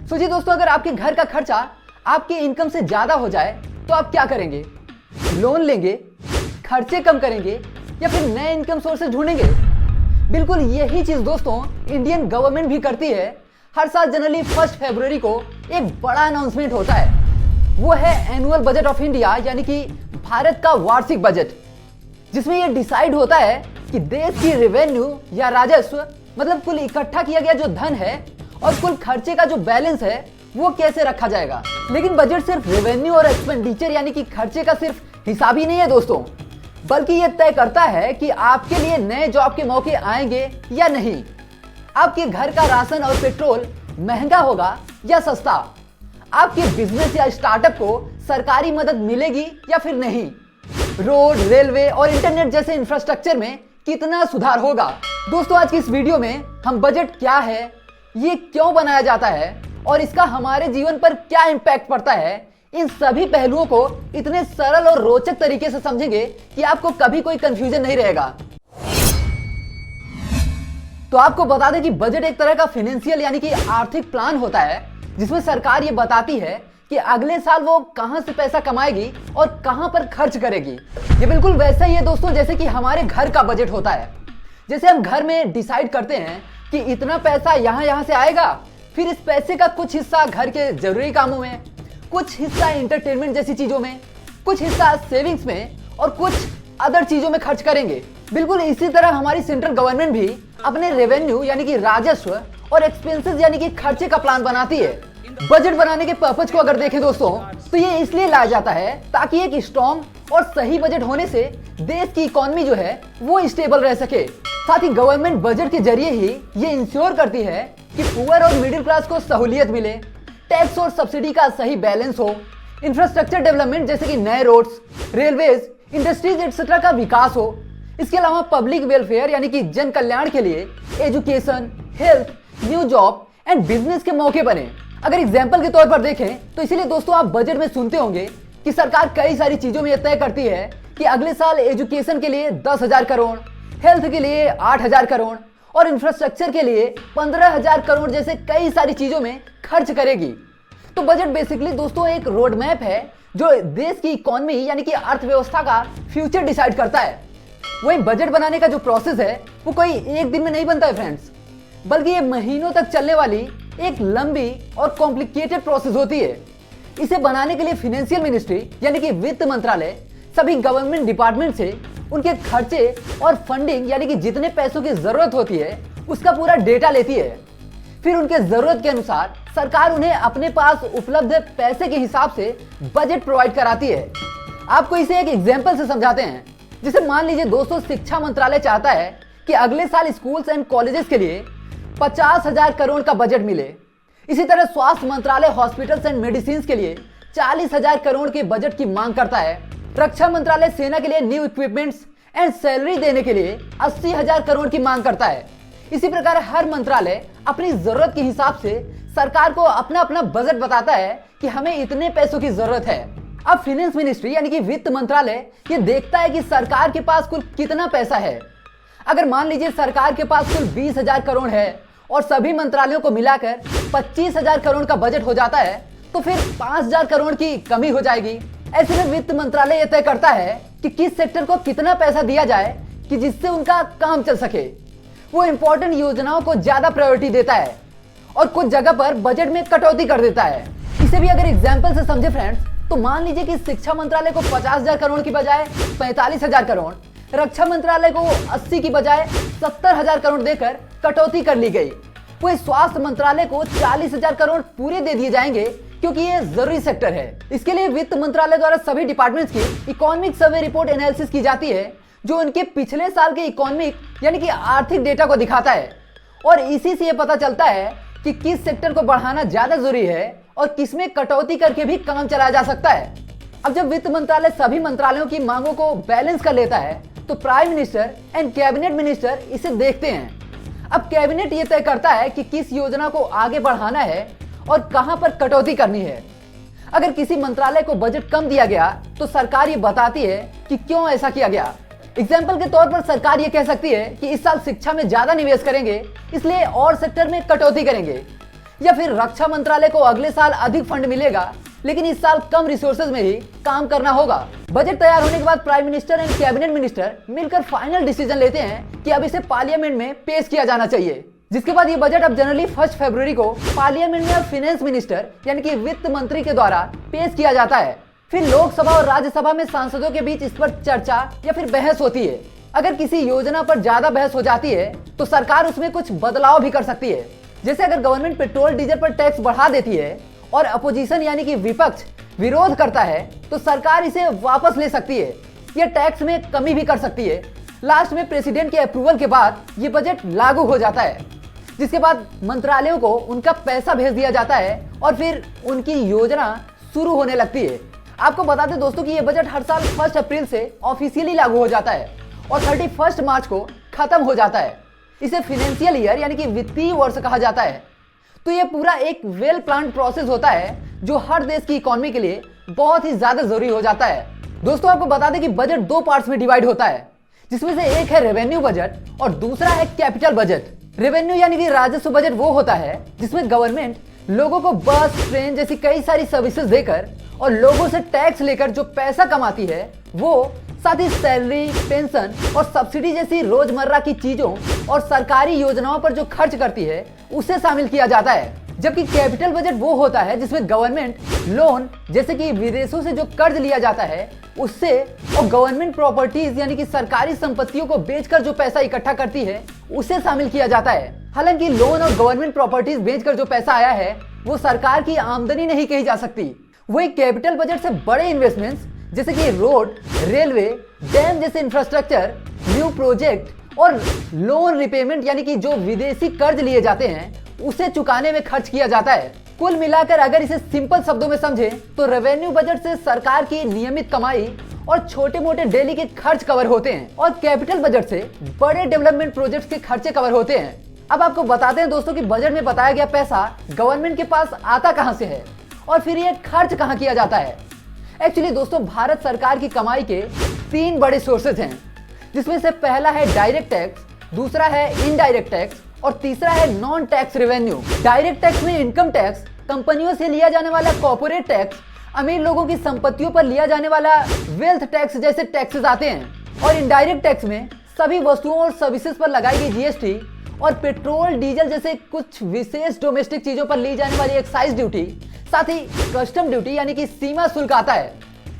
सोचिए दोस्तों, अगर आपके घर का खर्चा आपकी इनकम से ज्यादा हो जाए तो आप क्या करेंगे? लोन लेंगे, खर्चे कम करेंगे या फिर नए इनकम सोर्सेज ढूंढेंगे? बिल्कुल यही चीज दोस्तों इंडियन गवर्नमेंट भी करती है। हर साल जनरली 1 फरवरी को एक बड़ा अनाउंसमेंट होता है, वो है एनुअल बजट ऑफ इंडिया, यानी कि भारत का वार्षिक बजट, जिसमें यह डिसाइड होता है कि देश की रेवेन्यू या राजस्व, मतलब कुल इकट्ठा किया गया जो धन है और कुल खर्चे का जो बैलेंस है वो कैसे रखा जाएगा। लेकिन बजट सिर्फ रेवेन्यू और एक्सपेंडिचर यानी कि खर्चे का सिर्फ हिसाब ही नहीं है दोस्तों, बल्कि ये तय करता है कि आपके लिए नए जॉब के मौके आएंगे या नहीं, आपके घर का राशन और पेट्रोल महंगा होगा या सस्ता, आपके बिजनेस या स्टार्टअप को सरकारी मदद मिलेगी या फिर नहीं, रोड, रेलवे और इंटरनेट जैसे इंफ्रास्ट्रक्चर में कितना सुधार होगा। दोस्तों आज की इस वीडियो में हम बजट क्या है, ये क्यों बनाया जाता है और इसका हमारे जीवन पर क्या इंपैक्ट पड़ता है, इन सभी पहलुओं को इतने सरल और रोचक तरीके से समझेंगे कि आपको कभी कोई कंफ्यूजन नहीं रहेगा। तो आपको बता दें कि बजट एक तरह का फाइनेंशियल यानी कि आर्थिक प्लान होता है, जिसमें सरकार ये बताती है कि अगले साल वो कहां से पैसा कमाएगी और कहां पर खर्च करेगी। ये बिल्कुल वैसा ही है दोस्तों जैसे कि हमारे घर का बजट होता है। जैसे हम घर में डिसाइड करते हैं कि इतना पैसा यहां से आएगा, फिर इस पैसे का कुछ हिस्सा घर के जरूरी कामों में, कुछ हिस्सा एंटरटेनमेंट जैसी चीजों में, कुछ हिस्सा सेविंग्स में और कुछ अदर चीजों में खर्च करेंगे। बिल्कुल इसी तरह हमारी सेंट्रल गवर्नमेंट भी अपने रेवेन्यू यानी कि राजस्व और एक्सपेंसेस यानी कि खर्चे का प्लान बनाती है। बजट बनाने के पर्पज को अगर देखें दोस्तों तो ये इसलिए लाया जाता है ताकि एक स्ट्रॉन्ग और सही बजट होने से देश की इकोनॉमी जो है वो स्टेबल रह सके। साथ ही गवर्नमेंट बजट के जरिए ही ये इंश्योर करती है कि पुअर और मिडिल क्लास को सहूलियत मिले, टैक्स और सब्सिडी का सही बैलेंस हो, इंफ्रास्ट्रक्चर डेवलपमेंट जैसे कि नए रोड्स, रेलवेज, इंडस्ट्रीज एक्सेट्रा का विकास हो। इसके अलावा पब्लिक वेलफेयर यानी कि जन कल्याण के लिए education, health, new job and business के मौके बने। अगर एग्जाम्पल के तौर पर देखें तो इसीलिए दोस्तों आप बजट में सुनते होंगे कि सरकार कई सारी चीजों में यह तय करती है कि अगले साल एजुकेशन के लिए 10,000 करोड़, हेल्थ के लिए 8,000 करोड़ और इंफ्रास्ट्रक्चर के लिए 15,000 करोड़ जैसे कई सारी चीजों में खर्च करेगी। तो बजट बेसिकली दोस्तों एक रोड मैप है जो देश की इकोनॉमी यानी कि अर्थव्यवस्था का फ्यूचर डिसाइड करता है। वही बजट बनाने का जो प्रोसेस है वो कोई एक दिन में नहीं बनता है फ्रेंड्स, बल्कि ये महीनों तक चलने वाली एक लंबी और कॉम्प्लिकेटेड प्रोसेस होती है। इसे बनाने के लिए फाइनेंशियल मिनिस्ट्री यानी कि वित्त मंत्रालय सभी गवर्नमेंट डिपार्टमेंट से उनके खर्चे और फंडिंग यानी कि जितने पैसों की जरूरत होती है उसका पूरा डेटा लेती है। फिर उनके जरूरत के अनुसार सरकार उन्हें अपने पास उपलब्ध पैसे के हिसाब से बजट प्रोवाइड कराती है। आपको इसे एक एग्जाम्पल से समझाते हैं। जैसे मान लीजिए दोस्तों शिक्षा मंत्रालय चाहता है कि अगले साल स्कूल्स एंड कॉलेजेस के लिए 50,000 करोड़ का बजट मिले। इसी तरह स्वास्थ्य मंत्रालय हॉस्पिटल्स एंड मेडिसिन के लिए 40,000 करोड़ के बजट की मांग करता है। रक्षा मंत्रालय सेना के लिए न्यू इक्विपमेंट्स एंड सैलरी देने के लिए 80,000 करोड़ की मांग करता है। इसी प्रकार हर मंत्रालय अपनी जरूरत के हिसाब से सरकार को अपना अपना बजट बताता है कि हमें इतने पैसों की जरूरत है। अब फाइनेंस मिनिस्ट्री यानी कि वित्त मंत्रालय ये देखता है कि सरकार के पास कुल कितना पैसा है। अगर मान लीजिए सरकार के पास कुल 20,000 करोड़ है और सभी मंत्रालयों को मिलाकर 25,000 करोड़ का बजट हो जाता है तो फिर 5,000 करोड़ की कमी हो जाएगी। ऐसे में वित्त मंत्रालय यह तय करता है कि किस सेक्टर को कितना पैसा दिया जाए कि जिससे उनका काम चल सके। वो इंपॉर्टेंट योजनाओं को ज्यादा प्रायोरिटी देता है और कुछ जगह पर बजट में कटौती कर देता है। इसे भी अगर एग्जाम्पल से समझे फ्रेंड्स तो मान लीजिए कि शिक्षा मंत्रालय को 50,000 करोड़ की बजाय 45,000 करोड़, रक्षा मंत्रालय को 80 की बजाय 70,000 करोड़ देकर कटौती कर ली गई। वही स्वास्थ्य मंत्रालय को 40,000 करोड़ पूरे दे दिए जाएंगे क्योंकि ये जरूरी सेक्टर है। इसके लिए वित्त मंत्रालय द्वारा सभी डिपार्टमेंट्स की इकोनॉमिक सर्वे रिपोर्ट एनालिसिस की जाती है जो उनके पिछले साल के इकोनॉमिक यानी कि आर्थिक डेटा को दिखाता है और इसी से ये पता चलता है कि किस सेक्टर को बढ़ाना ज्यादा जरूरी है और किसमें कटौती करके भी काम चलाया जा सकता है। अब जब वित्त मंत्रालय सभी मंत्रालयों की मांगों को बैलेंस कर लेता है तो prime minister and cabinet minister इसे देखते हैं। अब कैबिनेट ये तय करता है कि किस योजना को आगे बढ़ाना है और कहां पर कटौती करनी है। अगर किसी मंत्रालय को बजट कम दिया गया तो सरकार ये बताती है कि क्यों ऐसा किया गया। एग्जाम्पल के तौर पर सरकार ये कह सकती है कि इस साल शिक्षा में ज्यादा निवेश करेंगे इसलिए और सेक्टर में कटौती करेंगे, या फिर रक्षा मंत्रालय को अगले साल अधिक फंड मिलेगा लेकिन इस साल कम रिसोर्सेज में ही काम करना होगा। बजट तैयार होने के बाद prime minister and cabinet minister मिलकर फाइनल डिसीजन लेते हैं कि अब इसे पार्लियामेंट में पेश किया जाना चाहिए, जिसके बाद ये बजट अब जनरली 1 फरवरी को पार्लियामेंट में फाइनेंस मिनिस्टर यानी कि वित्त मंत्री के द्वारा पेश किया जाता है। फिर लोकसभा और राज्यसभा में सांसदों के बीच इस पर चर्चा या फिर बहस होती है। अगर किसी योजना पर ज्यादा बहस हो जाती है तो सरकार उसमें कुछ बदलाव भी कर सकती है। जैसे अगर गवर्नमेंट पेट्रोल डीजल पर टैक्स बढ़ा देती है और अपोजिशन यानी कि विपक्ष विरोध करता है तो सरकार इसे वापस ले सकती है या टैक्स में कमी भी कर सकती है। लास्ट में प्रेसिडेंट के अप्रूवल के बाद ये बजट लागू हो जाता है, जिसके बाद मंत्रालयों को उनका पैसा भेज दिया जाता है और फिर उनकी योजना शुरू होने लगती है। आपको बता दें दोस्तों कि ये बजट हर साल 1 अप्रैल से ऑफिशियली लागू हो जाता है और 31 मार्च को खत्म हो जाता है। इसे फाइनेंशियल ईयर यानी कि वित्तीय वर्ष कहा जाता है। तो ये पूरा एक वेल प्लान्ड प्रोसेस होता है जो हर देश की इकोनॉमी के लिए बहुत ही ज्यादा जरूरी हो जाता है। दोस्तों आपको बता दें कि बजट 2 पार्ट्स में डिवाइड होता है, जिसमें से एक है रेवेन्यू बजट और दूसरा है कैपिटल बजट। रेवेन्यू यानी कि राजस्व बजट वो होता है जिसमें गवर्नमेंट लोगों को बस, ट्रेन जैसी कई सारी सर्विसेज देकर और लोगों से टैक्स लेकर जो पैसा कमाती है वो साथ ही सैलरी, पेंशन और सब्सिडी जैसी रोजमर्रा की चीजों और सरकारी योजनाओं पर जो खर्च करती है उसे शामिल किया जाता है। जबकि कैपिटल बजट वो होता है जिसमें गवर्नमेंट लोन जैसे कि विदेशों से जो कर्ज लिया जाता है उससे और गवर्नमेंट प्रॉपर्टीज यानी कि सरकारी संपत्तियों को बेचकर जो पैसा इकट्ठा करती है उसे शामिल किया जाता है। हालांकि लोन और गवर्नमेंट प्रॉपर्टीज बेचकर जो पैसा आया है वो सरकार की आमदनी नहीं कही जा सकती। वही कैपिटल बजट से बड़े इन्वेस्टमेंट्स जैसे कि रोड, रेलवे, डैम जैसे इंफ्रास्ट्रक्चर, न्यू प्रोजेक्ट और लोन रिपेमेंट यानी कि जो विदेशी कर्ज लिए जाते हैं उसे चुकाने में खर्च किया जाता है। कुल मिलाकर अगर इसे सिंपल शब्दों में समझें तो रेवेन्यू बजट से सरकार की नियमित कमाई और छोटे मोटे डेली के खर्च कवर होते हैं और कैपिटल बजट से बड़े डेवलपमेंट प्रोजेक्ट्स के खर्चे कवर होते हैं। अब आपको बताते हैं दोस्तों कि बजट में बताया गया पैसा गवर्नमेंट के पास आता कहां से है और फिर ये खर्च कहां किया जाता है। एक्चुअली दोस्तों भारत सरकार की कमाई के 3 बड़े सोर्सेज हैं, जिसमें से पहला है डायरेक्ट टैक्स, दूसरा है इनडायरेक्ट टैक्स और तीसरा है non tax revenue. Direct tax में इनकम टैक्स, कंपनियों से लिया जाने वाला कॉर्पोरेट टैक्स, अमीर लोगों की संपत्तियों पर लिया जाने वाला वेल्थ टैक्स जैसे टैक्सेस आते हैं। और इनडायरेक्ट टैक्स में सभी वस्तुओं और सर्विसेज पर लगाई गई जीएसटी और पेट्रोल, डीजल जैसे कुछ विशेष डोमेस्टिक चीजों पर ली जाने वाली एक्साइज ड्यूटी, साथ ही कस्टम ड्यूटी यानी कि सीमा शुल्क आता है।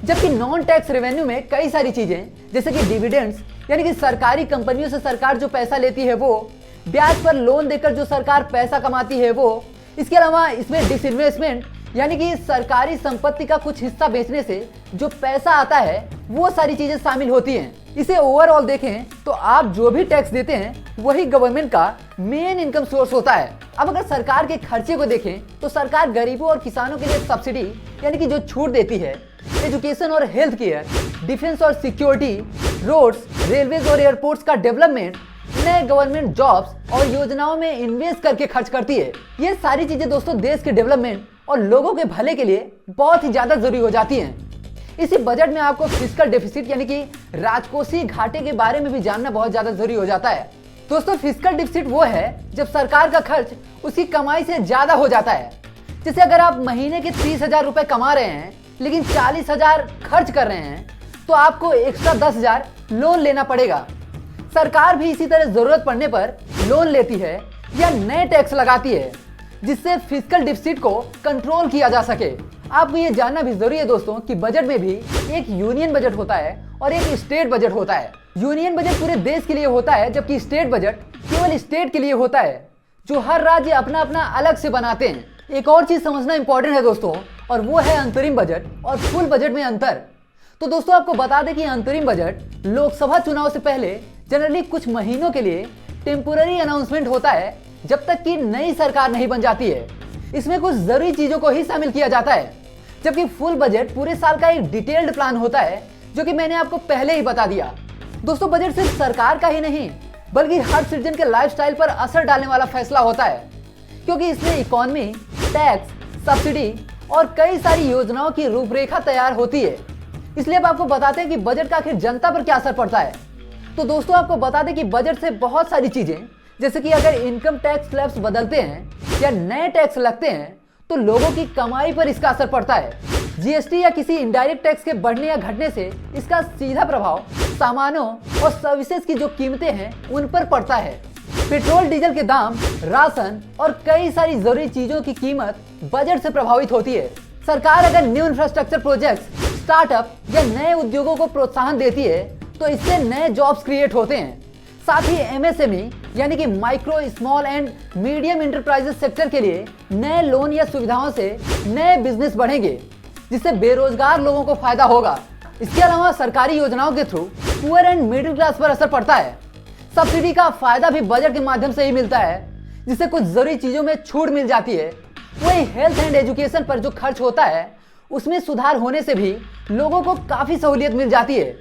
जबकि नॉन टैक्स रेवेन्यू में कई सारी चीजें जैसे कि डिविडेंड्स यानी कि सरकारी कंपनियों से सरकार जो पैसा लेती है वो, ब्याज पर लोन देकर जो सरकार पैसा कमाती है वो, इसके अलावा इसमें डिसइन्वेस्टमेंट यानी कि सरकारी संपत्ति का कुछ हिस्सा बेचने से जो पैसा आता है वो सारी चीजें शामिल होती हैं। इसे ओवरऑल देखें तो आप जो भी टैक्स देते हैं वही गवर्नमेंट का मेन इनकम सोर्स होता है। अब अगर सरकार के खर्चे को देखें तो सरकार गरीबों और किसानों के लिए सब्सिडी यानी कि जो छूट देती है, एजुकेशन और हेल्थ केयर, डिफेंस और सिक्योरिटी, रोड्स, रेलवेज और एयरपोर्ट्स का डेवलपमेंट, नए गवर्नमेंट जॉब्स और योजनाओं में इन्वेस्ट करके खर्च करती है। ये सारी चीजें दोस्तों देश के डेवलपमेंट और लोगों के भले के लिए बहुत ही ज्यादा जरूरी हो जाती हैं। इसी बजट में आपको फिस्कल डेफिसिट यानी कि राजकोषीय घाटे के बारे में भी जानना बहुत ज्यादा जरूरी हो जाता है। दोस्तों फिस्कल डेफिसिट वो है जब सरकार का खर्च उसकी कमाई से ज्यादा हो जाता है। जैसे अगर आप महीने के 30,000 रुपए कमा रहे हैं लेकिन 40,000 खर्च कर रहे हैं तो आपको एक्स्ट्रा 10,000 लोन लेना पड़ेगा। सरकार भी इसी तरह जरूरत पड़ने पर लोन लेती है या नए टैक्स लगाती है जिससे फिस्कल डेफिसिट को कंट्रोल किया जा सके। आपको ये जानना भी जरूरी है दोस्तों कि बजट में भी एक यूनियन बजट होता है और एक स्टेट बजट होता है। यूनियन बजट पूरे देश के लिए होता है जबकि स्टेट बजट केवल स्टेट के लिए होता है जो हर राज्य अपना अपना अलग से बनाते हैं। एक और चीज समझना इंपॉर्टेंट है दोस्तों और वो है अंतरिम बजट और फुल बजट में अंतर। तो दोस्तों आपको बता दें कि अंतरिम बजट लोकसभा चुनाव से पहले जनरली कुछ महीनों के लिए टेम्पोररी अनाउंसमेंट होता है जब तक कि नई सरकार नहीं बन जाती है। इसमें कुछ जरूरी चीजों को ही शामिल किया जाता है, जबकि फुल बजट पूरे साल का एक डिटेल्ड प्लान होता है जो कि मैंने आपको पहले ही बता दिया। दोस्तों बजट सिर्फ सरकार का ही नहीं बल्कि हर सिटीजन के लाइफस्टाइल पर असर डालने वाला फैसला होता है, क्योंकि इसमें इकोनॉमी, टैक्स, सब्सिडी और कई सारी योजनाओं की रूपरेखा तैयार होती है। इसलिए अब आपको बताते हैं कि बजट का आखिर जनता पर क्या असर पड़ता है। तो दोस्तों आपको बता दें कि बजट से बहुत सारी चीजें जैसे कि अगर इनकम टैक्स स्लैब्स बदलते हैं या नए टैक्स लगते हैं तो लोगों की कमाई पर इसका असर पड़ता है। जीएसटी या किसी इनडायरेक्ट टैक्स के बढ़ने या घटने से इसका सीधा प्रभाव सामानों और सर्विसेज की जो कीमतें हैं उन पर पड़ता है। पेट्रोल डीजल के दाम, राशन और कई सारी जरूरी चीजों की कीमत बजट से प्रभावित होती है। सरकार अगर न्यू इंफ्रास्ट्रक्चर प्रोजेक्ट्स, स्टार्टअप या नए उद्योगों को प्रोत्साहन देती है तो इससे नए जॉब्स क्रिएट होते हैं। साथ ही एमएसएमई यानी कि micro, small and medium enterprises sector के लिए नए लोन या सुविधाओं से नए बिजनेस बढ़ेंगे, जिससे बेरोजगार लोगों को फायदा होगा। इसके अलावा सरकारी योजनाओं के through poor and middle class पर असर पड़ता है। सब्सिडी का फायदा भी बजट के माध्यम से ही मिलता है, जिससे कुछ जरूरी चीजों में छूट मिल जाती है। वही हेल्थ एंड एजुकेशन पर जो खर्च होता है उसमें सुधार होने से भी लोगों को काफी सहूलियत मिल जाती है।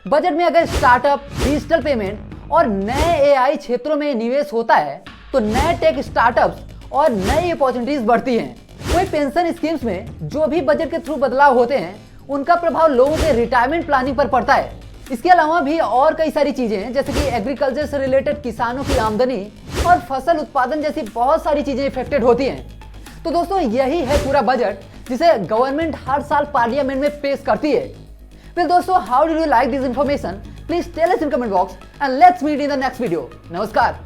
बजट में अगर स्टार्टअप, डिजिटल पेमेंट और नए एआई क्षेत्रों में निवेश होता है तो नए टेक स्टार्टअप्स और नई अपॉर्चुनिटीज बढ़ती हैं। कोई पेंशन स्कीम्स में जो भी बजट के थ्रू बदलाव होते हैं उनका प्रभाव लोगों के रिटायरमेंट प्लानिंग पर पड़ता है। इसके अलावा भी और कई सारी चीजें हैं, जैसे कि एग्रीकल्चर से रिलेटेड किसानों की आमदनी और फसल उत्पादन जैसी बहुत सारी चीजें इफेक्टेड होती हैं। तो दोस्तों यही है पूरा बजट जिसे गवर्नमेंट हर साल पार्लियामेंट में पेश करती है। फिर दोस्तों, how did you like this information? Please tell us in comment box and let's meet in the next video. नमस्कार।